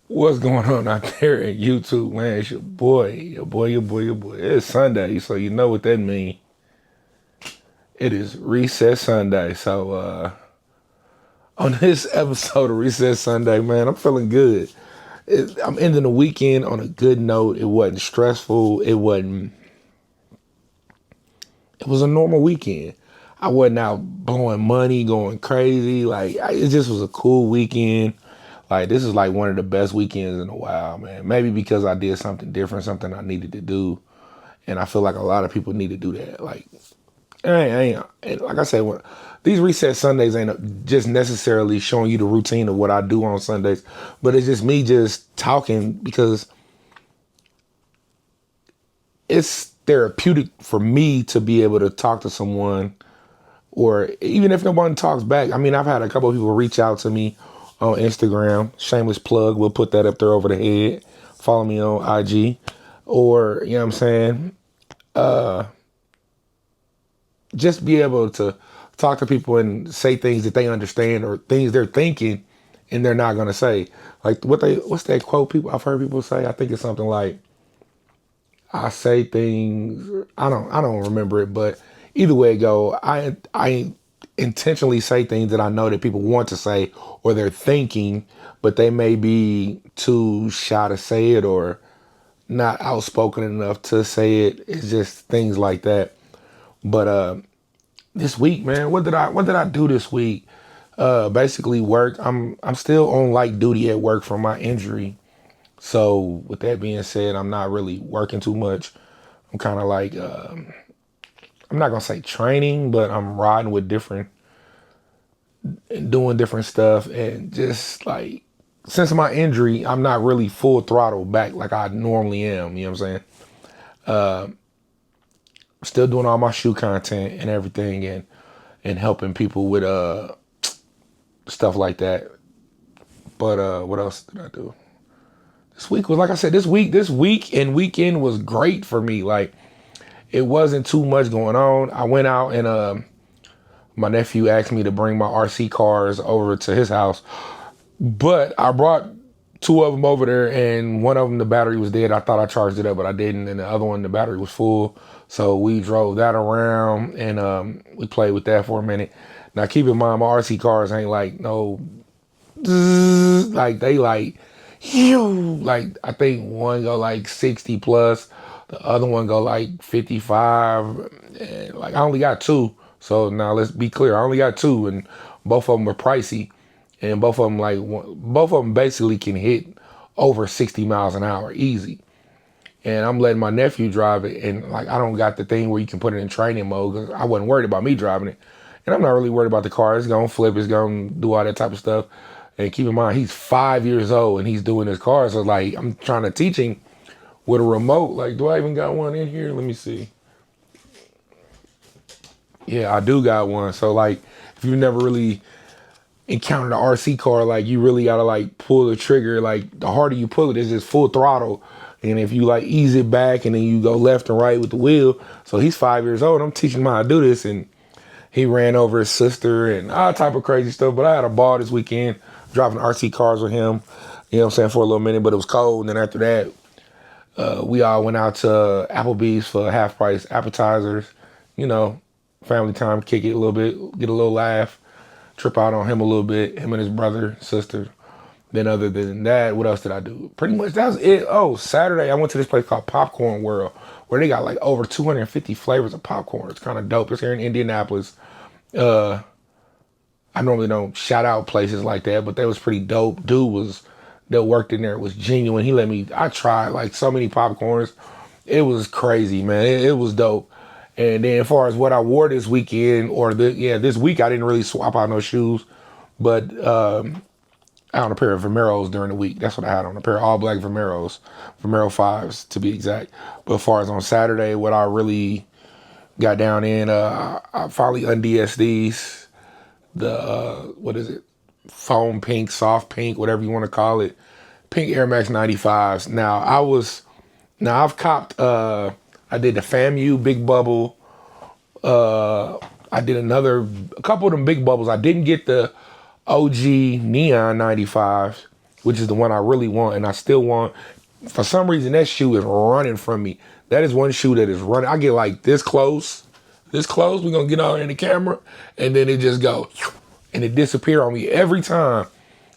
What's going on out there at YouTube, man? It's your boy, your boy, your boy, your boy. It's Sunday, so you know what that means. It is Reset Sunday. On this episode of Reset Sunday, man, I'm feeling good. I'm ending the weekend on a good note. It wasn't stressful. It was a normal weekend. I wasn't out blowing money, going crazy. It just was a cool weekend. Like, this is like one of the best weekends in a while, man. Maybe because I did something different, something I needed to do. And I feel like a lot of people need to do that. Like I said, these reset Sundays ain't just necessarily showing you the routine of what I do on Sundays, but it's just me just talking because it's therapeutic for me to be able to talk to someone, or even if no one talks back. I mean, I've had a couple of people reach out to me on Instagram. Shameless plug. We'll put that up there over the head. Follow me on IG, or you know what I'm saying. Just be able to talk to people and say things that they understand or things they're thinking and they're not gonna say. Like what's that quote people I've heard people say? I think it's something like I say things I don't remember it, but either way it go, I intentionally say things that I know that people want to say or they're thinking, but they may be too shy to say it or not outspoken enough to say it. It's just things like that. But this week, man, what did I do this week? Basically work. I'm still on light duty at work from my injury. So with that being said, I'm not really working too much. I'm kind of like I'm not gonna say training, but I'm riding with different and doing different stuff and just like since my injury, I'm not really full throttle back like I normally am. You know what I'm saying? Still doing all my shoe content and everything and helping people with stuff like that. But what else did I do? This week was like I said, this week and weekend was great for me. Like it wasn't too much going on. I went out and my nephew asked me to bring my RC cars over to his house, but I brought two of them over there, and one of them the battery was dead. I thought I charged it up, but I didn't, and the other one the battery was full. So we drove that around and we played with that for a minute. Now keep in mind, my RC cars ain't like no like they like like I think one go like 60 plus, the other one go like 55, and like I only got two. So now let's be clear, I only got two, and both of them are pricey, and both of them basically can hit over 60 miles an hour easy. And I'm letting my nephew drive it, and like I don't got the thing where you can put it in training mode because I wasn't worried about me driving it, and I'm not really worried about the car. It's gonna flip, it's gonna do all that type of stuff. And keep in mind, he's 5 years old and he's doing his car, so like I'm trying to teach him with a remote. Like, do I even got one in here? Let me see. Yeah, I do got one. So like, if you've never really encountered an RC car, like you really gotta like pull the trigger. Like the harder you pull it, it's just full throttle. And if you like ease it back and then you go left and right with the wheel. So he's 5 years old. I'm teaching him how to do this, and he ran over his sister and all type of crazy stuff. But I had a ball this weekend driving RC cars with him. You know what I'm saying, for a little minute, but it was cold. And then after that, we all went out to Applebee's for half price appetizers. You know, family time, kick it a little bit, get a little laugh, trip out on him a little bit, him and his brother, sister. Then other than that, what else did I do? Pretty much that was it. Oh, Saturday I went to this place called Popcorn World where they got like over 250 flavors of popcorn. It's kind of dope. It's here in Indianapolis. Uh, I normally don't shout out places like that, but that was pretty dope. Dude was that worked in there was genuine. He let me. I tried like so many popcorns. It was crazy, man. It was dope. And then as far as what I wore this weekend this week, I didn't really swap out no shoes, but I had on a pair of Vomeros during the week. That's what I had on, a pair of all black Vomeros, Vomero fives to be exact. But as far as on Saturday, what I really got down in, I finally und'd these, the what is it, foam pink, soft pink, whatever you want to call it, pink Air Max 95s. I've copped, I did the FAMU Big Bubble. I did a couple of them Big Bubbles. I didn't get the OG Neon 95s. which is the one I really want, and I still want. For some reason, that shoe is running from me. That is one shoe that is running. I get like this close. This close, we're gonna get on in the camera, and then it just goes, and it disappear on me every time.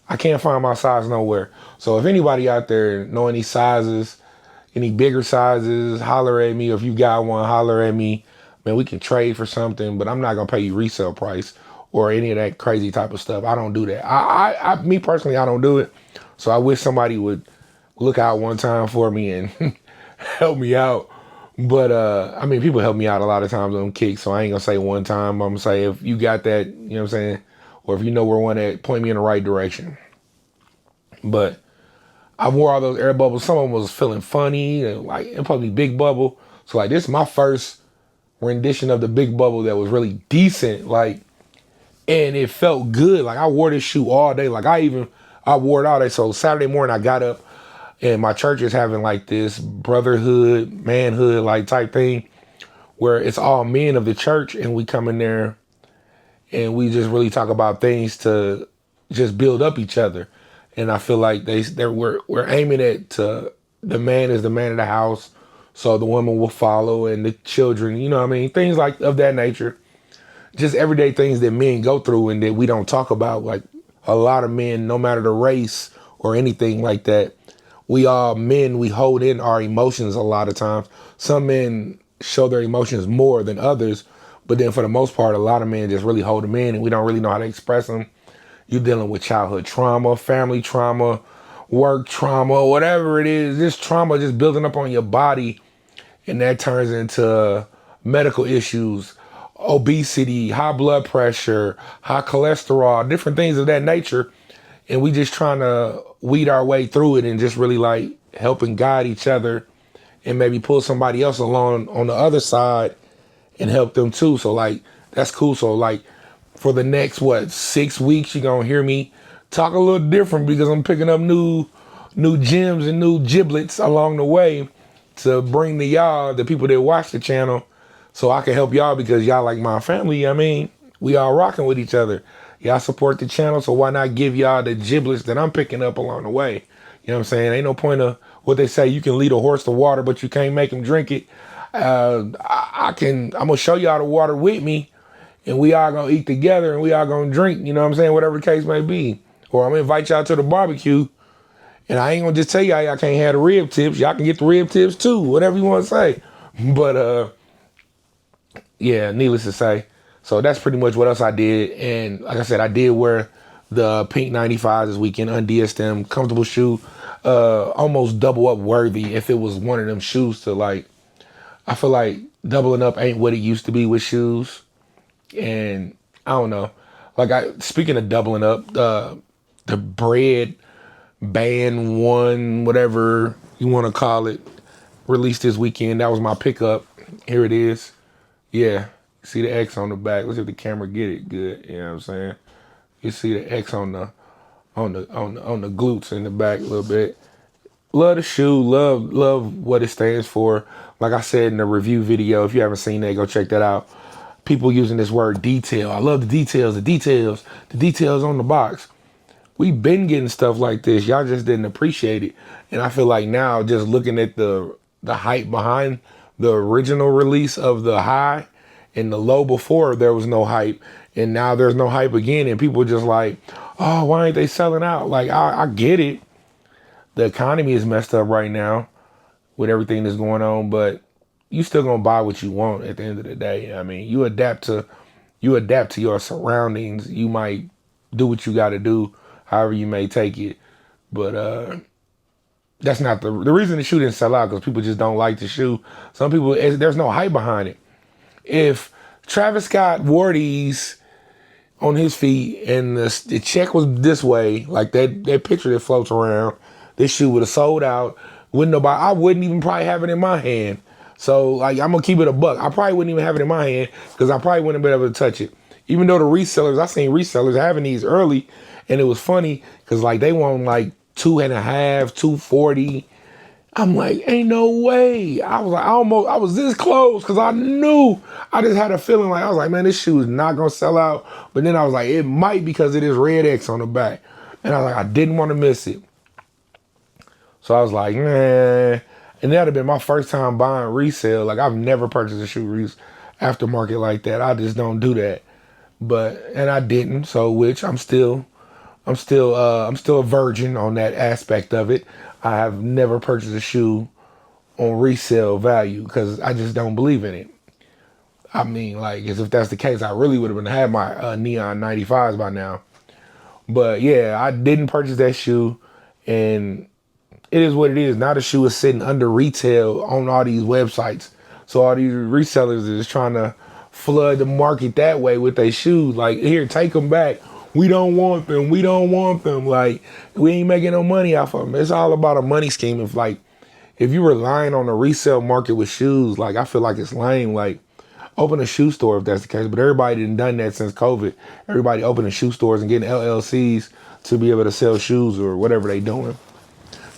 I can't find my size nowhere. So if anybody out there know any sizes, any bigger sizes, holler at me. Or if you got one, holler at me. Man, we can trade for something, but I'm not gonna pay you resale price or any of that crazy type of stuff. I don't do that. Me personally, I don't do it. So I wish somebody would look out one time for me and help me out. But I mean, people help me out a lot of times on kicks, so I ain't gonna say one time. I'm gonna say if you got that, you know what I'm saying, or if you know where one at, point me in the right direction. But I wore all those air bubbles. Some of them was feeling funny, and like it probably big bubble. So like this is my first rendition of the big bubble that was really decent. Like, and it felt good. Like I wore this shoe all day. Like I wore it all day. So Saturday morning I got up, and my church is having like this brotherhood, manhood like type thing where it's all men of the church, and we come in there and we just really talk about things to just build up each other. And I feel like we're aiming at the man is the man of the house, so the woman will follow and the children, you know what I mean? Things like of that nature. Just everyday things that men go through and that we don't talk about. Like a lot of men, no matter the race or anything like that, we all men, we hold in our emotions a lot of times. Some men show their emotions more than others, but then for the most part, a lot of men just really hold them in and we don't really know how to express them. You're dealing with childhood trauma, family trauma, work trauma, whatever it is, this trauma just building up on your body, and that turns into medical issues, obesity, high blood pressure, high cholesterol, different things of that nature. And we just trying to weed our way through it and just really like help and guide each other and maybe pull somebody else along on the other side and help them too. So like, that's cool. So like for the next, 6 weeks, you're going to hear me talk a little different because I'm picking up new gems and new giblets along the way to bring to y'all, the people that watch the channel, so I can help y'all because y'all like my family. I mean, we all rocking with each other. Y'all support the channel, so why not give y'all the giblets that I'm picking up along the way? You know what I'm saying? Ain't no point of what they say, you can lead a horse to water, but you can't make him drink it. I'm going to show y'all the water with me, and we all going to eat together, and we all going to drink, you know what I'm saying? Whatever the case may be. Or I'm going to invite y'all to the barbecue, and I ain't going to just tell y'all can't have the rib tips. Y'all can get the rib tips too, whatever you want to say. But, yeah, needless to say. So that's pretty much what else I did. And like I said, I did wear the pink 95 this weekend, UnDSM, comfortable shoe, almost double up worthy if it was one of them shoes to like, I feel like doubling up ain't what it used to be with shoes. And I don't know. Like speaking of doubling up, the Bread Band 1, whatever you want to call it, released this weekend. That was my pickup. Here it is. Yeah. See the X on the back. Let's see if the camera get it good. You know what I'm saying? You see the X on the glutes in the back a little bit. Love the shoe. Love what it stands for. Like I said in the review video, if you haven't seen that, go check that out. People using this word detail. I love the details on the box. We've been getting stuff like this. Y'all just didn't appreciate it. And I feel like now, just looking at the hype behind the original release of the high and the low before, there was no hype. And now there's no hype again. And people just like, oh, why ain't they selling out? Like, I get it. The economy is messed up right now with everything that's going on. But you still going to buy what you want at the end of the day. I mean, you adapt to your surroundings. You might do what you got to do, however you may take it. But that's not the reason the shoe didn't sell out, because people just don't like the shoe. Some people, there's no hype behind it. If Travis Scott wore these on his feet and the check was this way, like that picture that floats around, this shoe would have sold out. I wouldn't even probably have it in my hand. So like, I'm gonna keep it a buck. I probably wouldn't even have it in my hand because I probably wouldn't have been able to touch it. Even though I seen resellers having these early, and it was funny because like they want like 2.5, 240. I'm like, ain't no way. I was like, I was this close because I knew. I just had a feeling like, I was like, man, this shoe is not going to sell out. But then I was like, it might because it is red X on the back. And I was like, I didn't want to miss it. So I was like, man, and that'd have been my first time buying resale. Like I've never purchased a shoe aftermarket like that. I just don't do that. But and I didn't. So which I'm still a virgin on that aspect of it. I have never purchased a shoe on resale value because I just don't believe in it. I mean, like, as if that's the case, I really would have been had my Neon 95s by now. But yeah, I didn't purchase that shoe, and it is what it is. Now the shoe is sitting under retail on all these websites. So all these resellers is trying to flood the market that way with their shoes. Like, here, take them back. We don't want them. We don't want them. Like, we ain't making no money off of them. It's all about a money scheme. If you're relying on the resale market with shoes, like, I feel like it's lame. Like, open a shoe store if that's the case. But everybody done that since COVID. Everybody opening shoe stores and getting LLCs to be able to sell shoes or whatever they doing.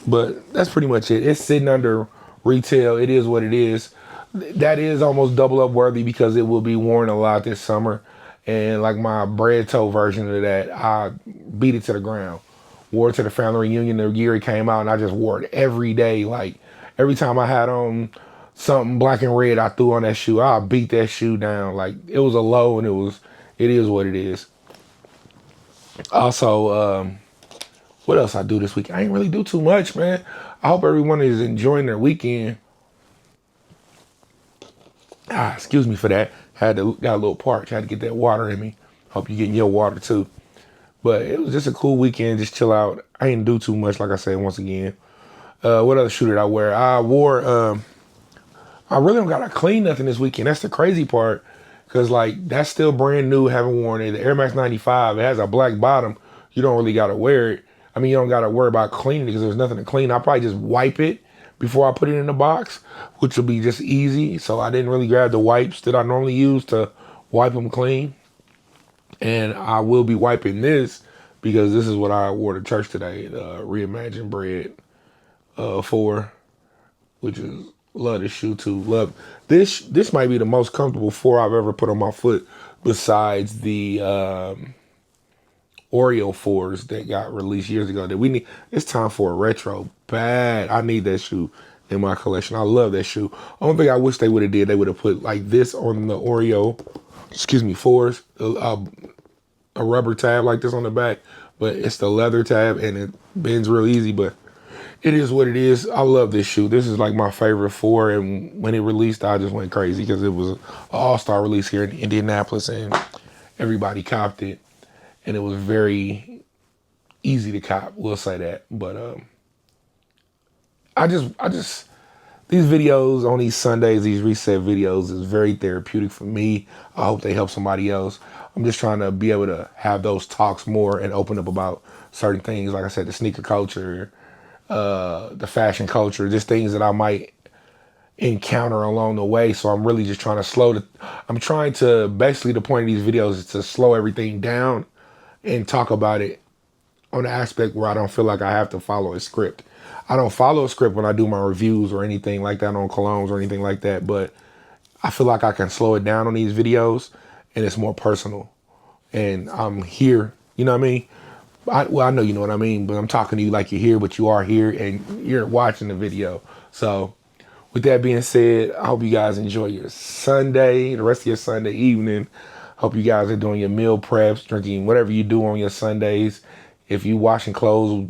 But that's pretty much it. It's sitting under retail. It is what it is. That is almost double up worthy because it will be worn a lot this summer. And like my bread toe version of that, I beat it to the ground. Wore it to the family reunion the year it came out, and I just wore it every day. Like every time I had on something black and red, I threw on that shoe. I beat that shoe down. Like it was a low, and it is what it is. Also, what else I do this week? I ain't really do too much, man. I hope everyone is enjoying their weekend. Excuse me for that. Got a little parched. Had to get that water in me. Hope you getting your water too. But it was just a cool weekend. Just chill out. I didn't do too much, like I said once again. What other shoe did I wear? I wore. I really don't gotta clean nothing this weekend. That's the crazy part, cause like that's still brand new. Haven't worn it. The Air Max 95. It has a black bottom. You don't really gotta wear it. I mean, you don't gotta worry about cleaning it because there's nothing to clean. I'll probably just wipe it before I put it in the box, which will be just easy. So I didn't really grab the wipes that I normally use to wipe them clean. And I will be wiping this because this is what I wore to church today. The Reimagine Bread 4, which is love this shoe too. Love this. This might be the most comfortable 4 I've ever put on my foot, besides the Oreo 4s that got released years ago. That we need. It's time for a retro. Bad. I need that shoe in my collection. I love that shoe. Only thing I wish they would have did, they would have put like this on the Oreo, 4s, a rubber tab like this on the back, but it's the leather tab and it bends real easy. But it is what it is. I love this shoe. This is like my favorite 4, and when it released, I just went crazy because it was an all-star release here in Indianapolis, and everybody copped it, and it was very easy to cop. We'll say that. But I just these videos on these Sundays, these reset videos is very therapeutic for me. I hope they help somebody else. I'm just trying to be able to have those talks more and open up about certain things. Like I said, the sneaker culture, the fashion culture, just things that I might encounter along the way. So I'm really just trying to I'm trying to, basically the point of these videos is to slow everything down and talk about it on the aspect where I don't feel like I have to follow a script. I don't follow a script when I do my reviews or anything like that on colognes or anything like that, but I feel like I can slow it down on these videos and it's more personal. And I'm here, you know what I mean? I know you know what I mean, but I'm talking to you like you're here, but you are here and you're watching the video. So with that being said, I hope you guys enjoy your Sunday, the rest of your Sunday evening. Hope you guys are doing your meal preps, drinking whatever you do on your Sundays. If you washing clothes,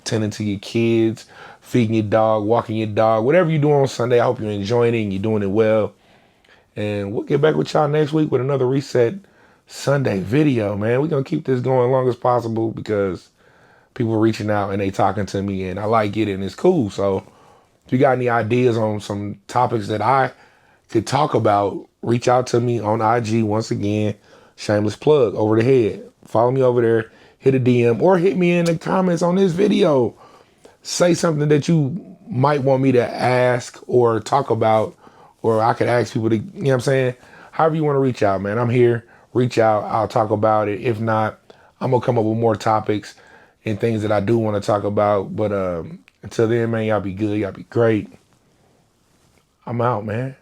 tending to your kids, feeding your dog, walking your dog, whatever you do on Sunday, I hope you're enjoying it and you're doing it well. And we'll get back with y'all next week with another Reset Sunday video, man. We're going to keep this going as long as possible because people are reaching out and they talking to me and I like it and it's cool. So if you got any ideas on some topics that I could talk about, reach out to me on IG. Once again, shameless plug over the head. Follow me over there, hit a DM or hit me in the comments on this video. Say something that you might want me to ask or talk about, or I could ask people to, you know what I'm saying? However you want to reach out, man. I'm here. Reach out. I'll talk about it. If not, I'm going to come up with more topics and things that I do want to talk about. But until then, man, y'all be good. Y'all be great. I'm out, man.